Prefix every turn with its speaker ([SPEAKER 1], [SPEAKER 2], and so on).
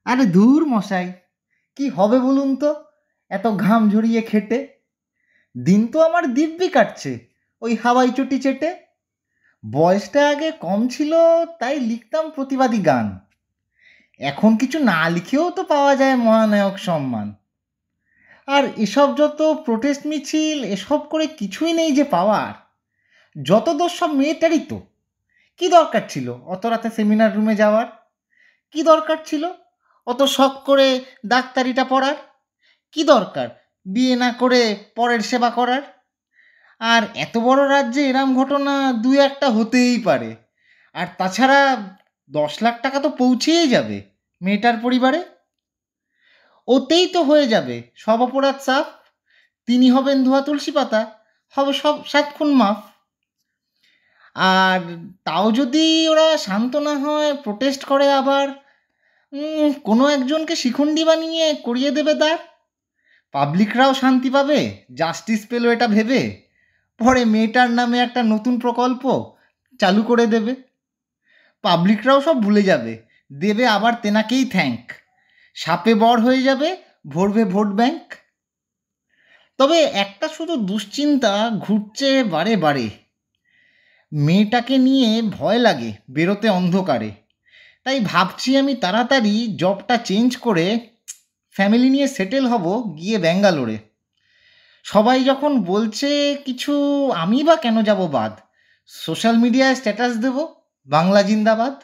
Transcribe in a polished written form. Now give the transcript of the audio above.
[SPEAKER 1] আরে ধুর মশাই, কি হবে বলুন তো, এত ঘাম ঝরিয়ে খেটে। দিন তো আমার দিব্যি কাটছে ওই হাওয়াই চটি চেটে। বয়সটা আগে কম ছিল, তাই লিখতাম প্রতিবাদী গান। এখন কিছু না লিখেও তো পাওয়া যায় মহানায়ক সম্মান। আর এসব যত প্রোটেস্ট মিছিল, এসব করে কিছুই নেই যে পাওয়ার। যত দোষ সব মেয়েটারই তো। কি দরকার ছিল অত রাতে সেমিনার রুমে যাওয়ার? কি দরকার ছিল অত শখ করে ডাক্তারিটা পড়ার? কি দরকার বিয়ে না করে পরের সেবা করার? আর এত বড় রাজ্যে এরম ঘটনা দু একটা হতেই পারে। আর তাছাড়া 10 লাখ টাকা তো পৌঁছেই যাবে মেয়েটার পরিবারে। ওতেই তো হয়ে যাবে সব অপরাধ সাফ। তিনি হবেন ধোয়া তুলসী পাতা, হবে সব 7 খুন মাফ। আর তাও যদি ওরা শান্ত না হয়, প্রোটেস্ট করে আবার, কোনো একজনকে শিখণ্ডী বানিয়ে করিয়ে দেবে দাঁড়। পাবলিকরাও শান্তি পাবে, জাস্টিস পেল এটা ভেবে। পরে মেয়েটার নামে একটা নতুন প্রকল্প চালু করে দেবে। পাবলিকরাও সব ভুলে যাবে, দেবে আবার তেনাকেই থ্যাঙ্ক। সাপে বর হয়ে যাবে, ভরবে ভোট ব্যাংক। তবে একটা শুধু দুশ্চিন্তা ঘুরছে বারে বারে। মেয়েটাকে নিয়ে ভয় লাগে বেরোতে অন্ধকারে। তাই ভাবছি আমি তাড়াতাড়ি জবটা চেঞ্জ করে ফ্যামিলি নিয়ে সেটেল হব গিয়ে ব্যাঙ্গালোরে। সবাই যখন বলছে কিছু, আমি বা কেন যাব বাদ? সোশ্যাল মিডিয়ায় স্ট্যাটাস দেব, বাংলা জিন্দাবাদ।